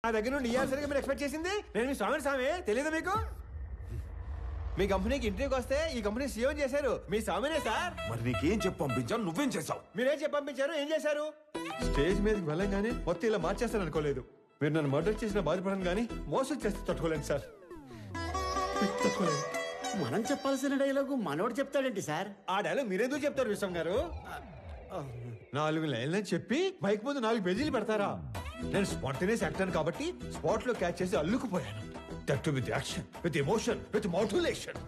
నా దగ్గర నుండి ఇయ్యాల్సరిగా మీరు ఎక్స్పెక్ట్ చేసింది నేను మీ స్వామి తెలియదు మీకు? మీ కంపెనీకి ఇంటర్వ్యూకి వస్తే ఈ కంపెనీ సీఎం చేశారు మీ స్వామినే సార్. మరి నీకేం చెప్పి పంపించావు? నువ్వేం చేసావు? మీరేం చెప్పి పంపించారు? ఏం చేశారు? స్టేజ్ మీదకి వెళ్ళంగానే మొత్తం ఇలా మార్చేస్తాను అనుకోలేదు. మీరు నన్ను మర్డర్ చేసిన బాధపడను కానీ మోసం చేస్తే తట్టుకోలేను సార్. తట్టుకోలేదు. మనం చెప్పాల్సిన డైలాగు మనోడు చెప్తాడేంటి సార్? ఆ డైలాగ్ మీరెందుకు చెప్తారు విశ్వం గారు? 4 లైన్లని చెప్పి బైక్ ముందు 4 పేజీలు పెడతారా? నేను స్పాంటేనియస్ యాక్టర్ కాబట్టి స్పాట్ లో క్యాచ్ చేసి అల్లుకుపోయాను. That with action, with emotion, with motivation.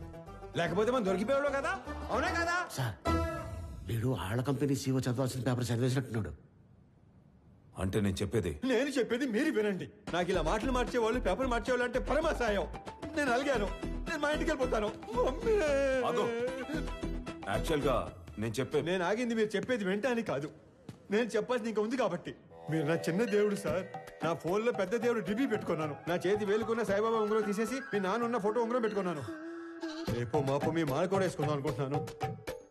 లేకపోతే మనం దొరికిపోయాడు కదా, అవునా కదా? సార్ వీడు ఆళ్ళ కంపెనీ సీఓ చదవాల్సిన పేపర్ చదివేసినట్టున్నాడు. అంటే నేను చెప్పేది మీరు వినండి. నాకు ఇలా మాటలు మార్చేవాళ్ళు పేపర్ మార్చేవాళ్ళు అంటే పరమాసాయం. నేను అలిగాను, నేను మా ఇంటికి వెళ్ళిపోతాను. యాక్చువల్ గా నేను ఆగింది మీరు చెప్పేది వెంటనే కాదు, నేను చెప్పాల్సింది ఇంకా ఉంది కాబట్టి. మీరు నా చిన్న దేవుడు సార్. నా ఫోన్ లో పెద్ద దేవుడు డిబి పెట్టుకున్నాను. నా చేతి వేలుకున్న సాయిబాబా ఉంగరం తీసేసి మీ నాన్న ఉన్న ఫోటో ఉంగరం పెట్టుకున్నాను. రేపో మాపో మీ మాల కూడా వేసుకుందాం అనుకుంటున్నాను.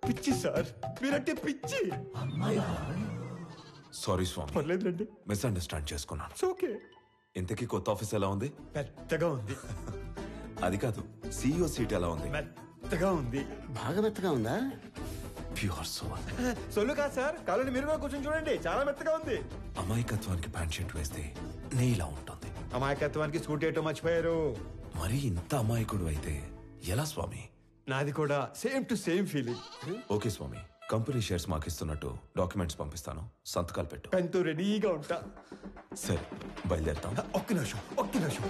పిచ్చి సార్, మీరంటే పిచ్చి. సారీ స్వామి, పర్లేదండి, మిస్అండర్స్టాండ్ చేసుకున్నాను. ఓకే. ఇంతకీ కొత్త ఆఫీస్ ఎలా ఉంది? పెద్దగా ఉంది. అది కాదు, CEO సీట్ ఎలా ఉంది? మెత్తగా ఉంది. బాగా మెత్తగా ఉందా? Pure soul. సొల్లు కాదు సార్, కాలని మీరు కూడా కూర్చొని చూడండి, చాలా మెత్తగా ఉంది. అమాయకత్వానికి ప్యాంట్ షర్ట్ వేస్తే నీలా ఉంటుంది. అమాయకత్వానికి స్కూటీ ఏటో మర్చిపోయారు. మరి ఇంత అమాయకుడు అయితే ఎలా స్వామి? నాది కూడా same to same feeling. Okay స్వామి, కంపెనీ షేర్స్ మాకిస్తున్నట్టు డాక్యుమెంట్స్ పంపిస్తాను, సంతకాలు పెట్టు. పెన్తో రెడీగా ఉంటా. సరే బయలుదేరుతాం. ఒక్క నిమిషం.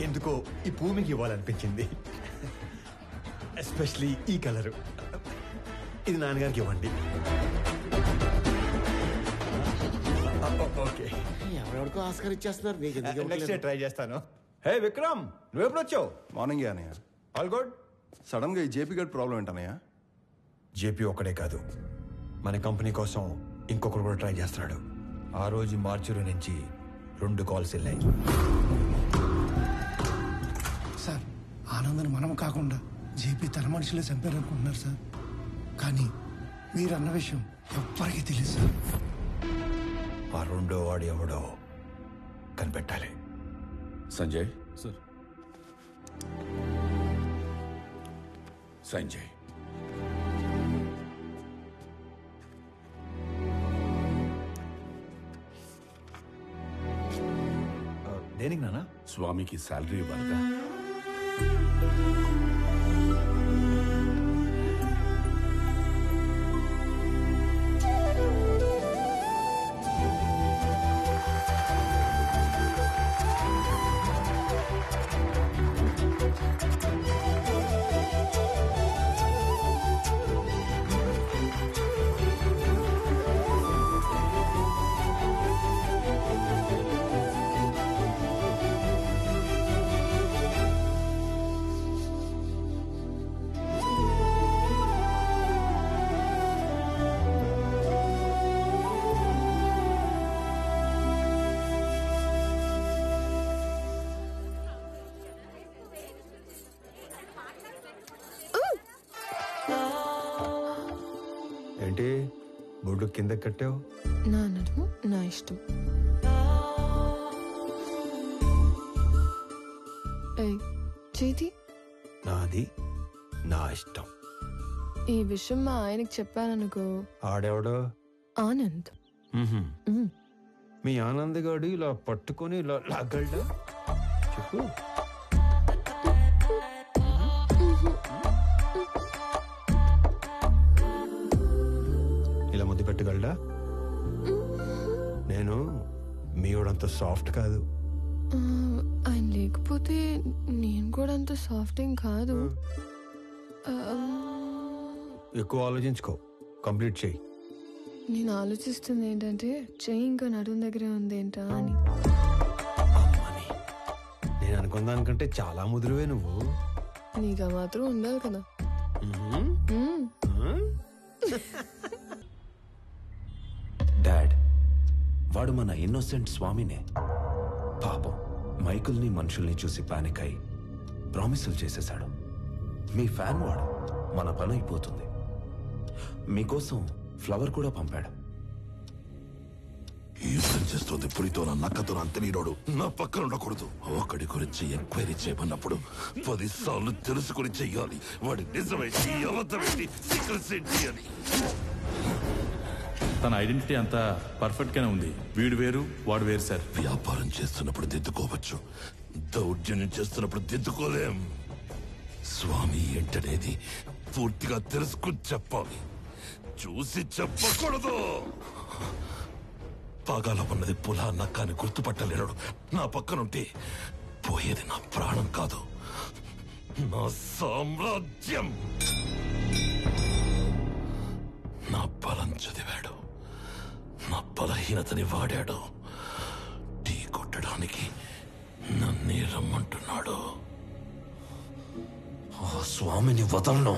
ఎందుకో ఈ భూమికి ఇవ్వాలనిపించింది, ఎస్పెషలీ ఈ కలరు. ఇది నాన్నగారికి ఇవ్వండి. ఓకే, ఎవరెవరికో ఆస్కార్ ఇచ్చేస్తున్నారు. నెక్స్ట్ ట్రై చేస్తాను. హే విక్రమ్, నువ్వు ఎప్పుడు వచ్చావు? మార్నింగ్ అన్నయ్య. All good. సడన్ గా ఈ జేపీ గడ్ ప్రాబ్లం ఏంటన్నయ్య? జేపీ ఒక్కడే కాదు, మన కంపెనీ కోసం ఇంకొకరు కూడా ట్రై చేస్తున్నాడు. ఆ రోజు మార్చురు నుంచి 2 కాల్స్ వెళ్ళాయి. సార్ ఆనందని మనం కాకుండా జేపీ తన మనుషులే చంపారనుకుంటున్నారు సార్. కానీ మీరన్న విషయం ఎవ్వరికీ తెలియదు సార్. ఆ 2వ వాడు ఎవడో కనిపెట్టాలి. సంజయ్ సంజయ్ దేనికి నాన్న? స్వామికి శాలరీ ఇవ్వాలిగా. ఏంటి బొడ్డు కింద కట్టావు? నా నడుము నా ఇష్టం. చేతి నాది నా ఇష్టం. ఈ విషయం మా ఆయనకి చెప్పాననుకో. ఆడెవడో? ఆనంద్. మీ ఆనంద్ గాడు ఇలా పట్టుకొని ఇలా లాగలడా? చెప్పు. ఇలా ముద్దు పెట్టగలడా? నేను మీవాడంత సాఫ్ట్ కాదు. ఆయన లేకపోతే నేను కూడా అంత సాఫ్ట్ ఏం కాదు. ఎక్కువ ఆలోచించుకో, కంప్లీట్ చేయి. నేను ఆలోచిస్తుంది ఏంటంటే చెయ్యి ఇంకా నడుము దగ్గరే ఉంది ఏంటా అని. అమ్మని, నేను అనుకున్న దానికంటే చాలా ముదురువే నువ్వు. నీకు ఆ మాత్రం ఉండాలి కదా. డాడ్, వాడు మన ఇన్నోసెంట్ స్వామినే. పాపం మైకుల్ని మనుషుల్ని చూసి పానిక్ అయి ప్రామిసులు చేసేశాడు. మీ ఫ్యాన్ వాడు, మన పని అయిపోతుంది. మీకోసం ఫ్లవర్ కూడా పంపాడు. సోది పులితో నక్కతో తెలియనోడు నా పక్కన ఉండకూడదు. ఒకడి గురించి ఎంక్వైరీ చేయమన్నప్పుడు 10 సార్లు తెలుసుకుని చెయ్యాలి. వాడి నిజమేంటి, అబద్ధమేంటి, సీక్రెట్స్ ఏంటి అని. తన ఐడెంటిటీ అంతా పర్ఫెక్ట్ గానే ఉంది. వీడు వేరు, వాడు వేరు సార్. వ్యాపారం చేస్తున్నప్పుడు దిద్దుకోవచ్చు, దౌర్జన్యం చేస్తున్నప్పుడు దిద్దుకోలేం. స్వామి ఏంటనేది పూర్తిగా తెలుసుకుని చెప్పాలి, చూసి చెప్పకూడదు. పాగాలో ఉన్నది పులా నక్కాని గుర్తుపట్టలేడు. నా పక్కనుంటే పోయేది నా ప్రాణం కాదు, నా సామ్రాజ్యం. నా బలం చదివాడు, నా బలహీనతని వాడాడు. టీ కొట్టడానికి నన్నే రమ్మంటున్నాడు. ఆ స్వామిని వదలను.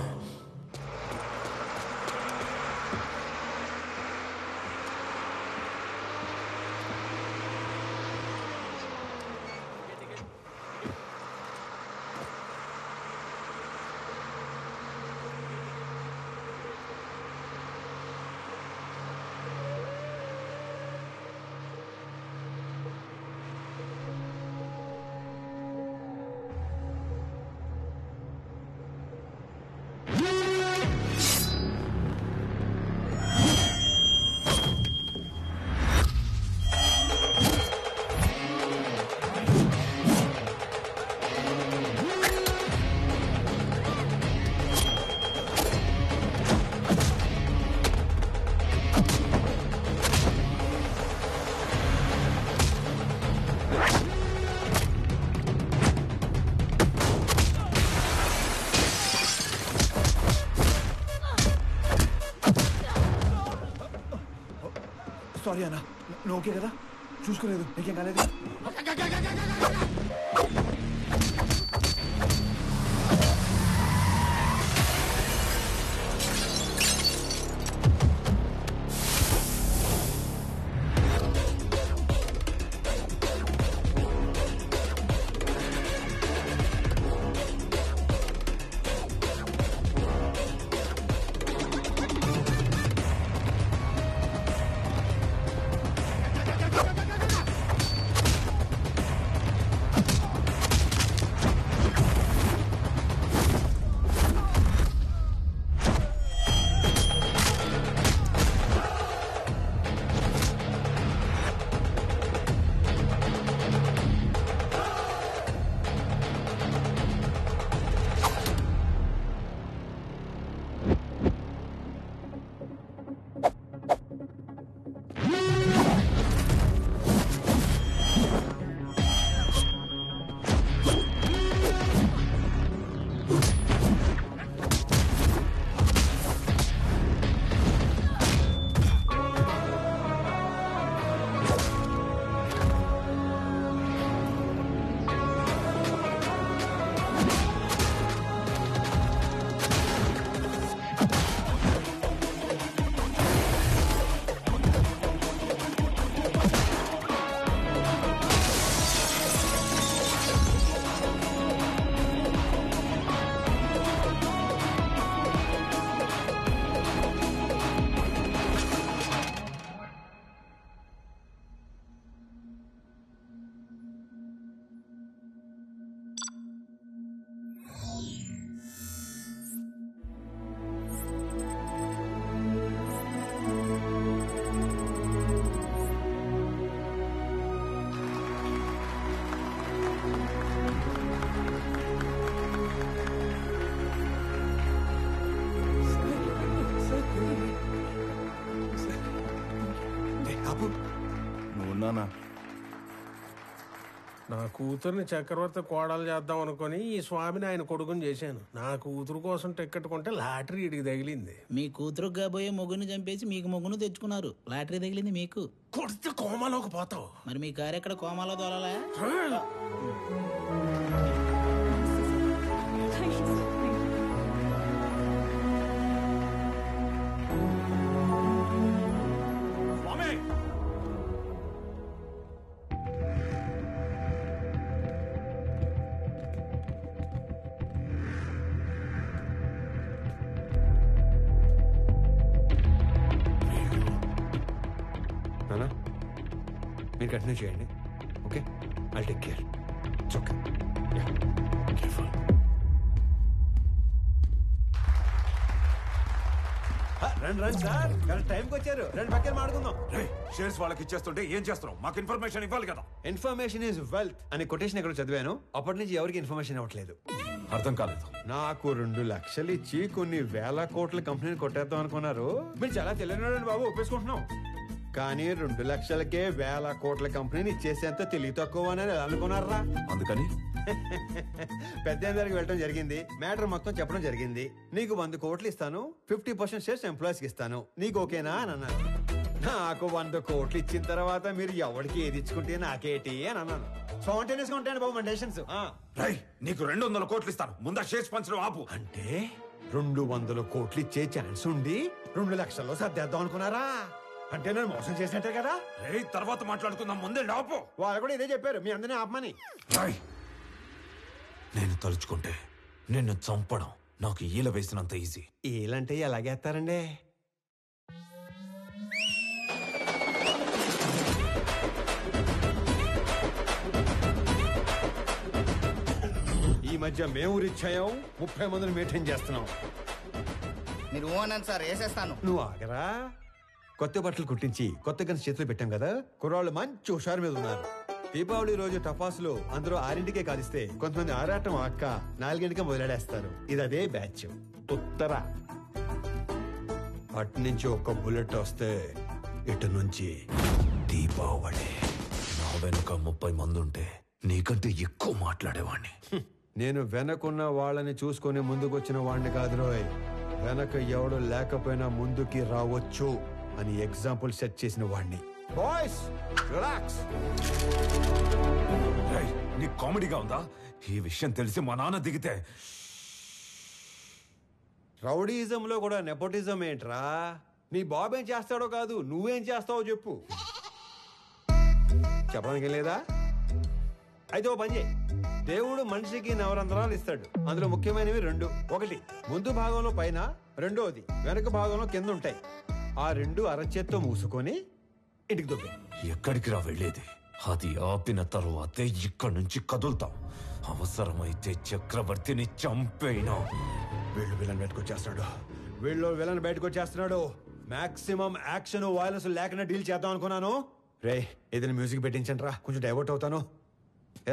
సారీ అన్న, నువ్వు ఓకే కదా? చూసుకోలేదు, నీకేం కాలేదు? నువ్వున్నానా? నా కూతుర్ని చక్రవర్తి కోడలు చేద్దాం అనుకుని ఈ స్వామిని ఆయన కొడుకుని చేశాను. నా కూతురు కోసం టికెట్ కొంటే లాటరీ ఇడికి తగిలింది. మీ కూతురు కాబోయే మొగ్గుని చంపేసి మీకు మొగ్గును తెచ్చుకున్నారు. లాటరీ తగిలింది మీకు. కొడితే కోమాలోకి పోతావు. మరి మీ కారు ఎక్కడ కోమాలో దోలాలా? మీరు కంటిన్యూ చేయండి. Okay, I'll take care. It's okay. Careful. రండి సార్, కరెక్ట్ టైంకి వచ్చారు. రెండు పక్కన మాడుకుందాం. షేర్స్ వాళ్ళకి ఇచ్చేస్తుంటే ఏం చేస్తున్నాం? మాకు ఇన్ఫర్మేషన్ ఇవ్వాలి కదా. ఇన్ఫర్మేషన్ ఈజ్ వెల్త్ అనే కొటేషన్ ఎక్కడ చదివాను. అప్పటి నుంచి ఎవరికి ఇన్ఫర్మేషన్ ఇవ్వట్లేదు. అర్థం కాలేదు. నాకు 2 లక్షలు ఇచ్చి కొన్ని వేల కోట్ల కంపెనీని కొట్టేద్దాం అనుకున్నారు. మీరు చాలా తెలియనాడండి బాబు, ఒప్పేసుకుంటున్నాం. కానీ 2 లక్షలకే వేల కోట్ల కంపెనీని ఇచ్చేసేంత తెలివి తక్కువ అని అనుకున్నారా? అందుకని పెద్ద దగ్గరికి వెళ్ళడం జరిగింది. మ్యాటర్ మొత్తం చెప్పడం జరిగింది. నీకు 100 కోట్లు ఇస్తాను, 50% షేర్స్ ఎంప్లాయీస్ కి ఇస్తాను, నీకు ఓకేనా అని అన్నాను. నాకు 100 కోట్లు ఇచ్చిన తర్వాత మీరు ఎవరికి ఏది ఇచ్చుకుంటే నాకేటి అని అన్నాను. స్పాంటేనియస్ గా ఉంటాయండి బాబు మన డెసిషన్స్. రై, నీకు 200 కోట్లు ఇస్తాను, ముందా షేర్స్ పంచడం ఆపు. అంటే 200 కోట్లు ఇచ్చే ఛాన్స్ ఉండి 2 లక్షల్లో సర్దేద్దాం అనుకున్నారా? అంటే నేను మోసం చేసినట్టే కదా. రేయ్, తర్వాత మాట్లాడుకుందాం, ముందే ఆపు. వాళ్ళు కూడా ఇదే చెప్పారు, మీ అందరినీ ఆపమని. రై, నేను తలుచుకుంటే నిన్ను చంపడం నాకు ఈల వేసినంత ఈజీ. ఏలంటే ఎలాగేస్తారండి? ఈ మధ్య మేము రిచ్ అయ్యాం, 30 మందిని మెయింటైన్ చేస్తున్నాం. మీరు అన్నాను సార్, వేసేస్తాను. నువ్వు ఆగరా. కొత్త బట్టలు కుట్టించి కొత్త గన్స్ చేతులు పెట్టాం కదా, కుర్రాళ్ళు మంచి హుషారు మీద ఉన్నారు. దీపావళి రోజు టపాసులు అందరూ 6ంటికే కాలిస్తే కొంతమంది ఆరాటం ఆక్క 4ంటికే మొదలెడేస్తారు. ఇది అదే బ్యాచ్. ఉత్తర అటు నుంచి ఒక్క బుల్లెట్ వస్తే ఇటు నుంచి దీపావళి. నా వెనుక 30 మంది ఉంటే నీకంటే ఎక్కువ మాట్లాడేవాణ్ణి. నేను వెనకున్న వాళ్ళని చూసుకొని ముందుకొచ్చిన వాడిని కాదు రోయ్. వెనక ఎవడు లేకపోయినా ముందుకి రావచ్చు అని ఎగ్జాంపుల్ సెట్ చేసిన వాడిని. Boys relax. నీ కామెడీగా ఉందా? ఈ విషయం తెలిసి మా నాన్న దిగితే. రౌడీజంలో కూడా నెపోటిజం ఏంట్రా? నీ బాబు ఏం చేస్తాడో కాదు, నువ్వేం చేస్తావో చెప్పు. చెప్పడానికి లేదా? అయితే ఓ పని చేయి. దేవుడు మనిషికి 9 రంధ్రాలు ఇస్తాడు. అందులో ముఖ్యమైనవి 2. ఒకటి ముందు భాగంలో పైన, రెండోది వెనక భాగంలో కింద ఉంటాయి. ఆ 2 అరచేత్తో మూసుకొని ఇంటికి దుబ్బే. ఎక్కడికి రా వెళ్ళేది? అది ఆపిన తరువాతే ఇక్కడి నుంచి కదులుతాం. అవసరమైతే చక్రవర్తిని చంపేనా. వీళ్ళు విలన్ బయటకొచ్చేస్తున్నాడు. విలన్ బయటకొచ్చేస్తున్నాడు. మాక్సిమం యాక్షన్ వైలెన్స్ లేకుండా డీల్ చేద్దాం అనుకున్నాను. రే, ఏదైనా మ్యూజిక్ పెట్టించండి రా, కొంచెం డైవర్ట్ అవుతాను.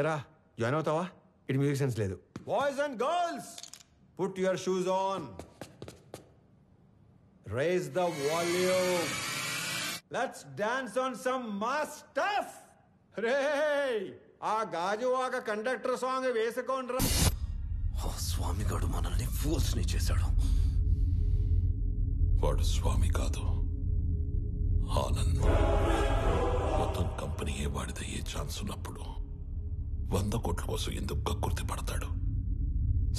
ఏరా, జాయిన్ అవుతావా? ఇటు మ్యూజిక్ సెన్స్ లేదు. Boys and girls, put your shoes on. Raise the volume. Let's dance on some mass stuff. రే, ఆ గాజువాక కండక్టర్ సాంగ్ వేసుకోండ్రా. ఆ స్వామిగాడు మనల్ని ఫూల్స్ ని చేశాడు. వాడు స్వామి కాదు, ఆనంద్. మొత్తం కంపెనీ వాడిదయ్యే ఛాన్స్ ఉన్నప్పుడు 100 కోట్ల కోసం ఎందుకు కక్కుర్తి పడతాడు?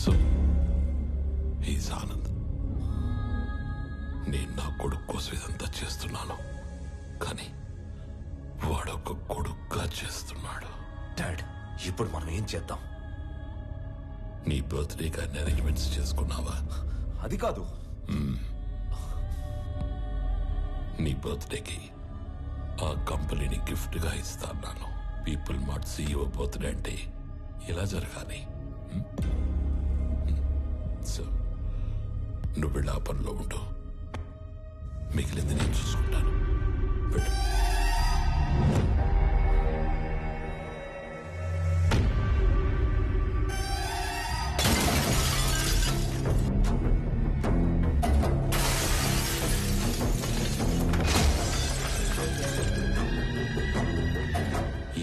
So he's Anand. నేను నా కొడుకు కోసం ఇదంతా చేస్తున్నాను, కానీ వాడొక కొడుకుగా చేస్తున్నాడు. డాడ్, ఇప్పుడు మనం ఏం చేద్దాం? నీ బర్త్డేకి అన్ని అరేంజ్మెంట్స్ చేసుకున్నావా? అది కాదు. నీ బర్త్డేకి ఆ కంపెనీని గిఫ్ట్ గా ఇస్తాను. పీపుల్ మార్ట్ CEO బర్త్డే అంటే ఇలా జరగాలి. సో నువ్వు వెళ్ళి ఆ పనిలో ఉండు, మిగిలింది నేను చూసుకుంటాను. పెట్టు.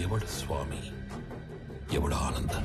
ఎవడు స్వామి, ఎవడు ఆనందం?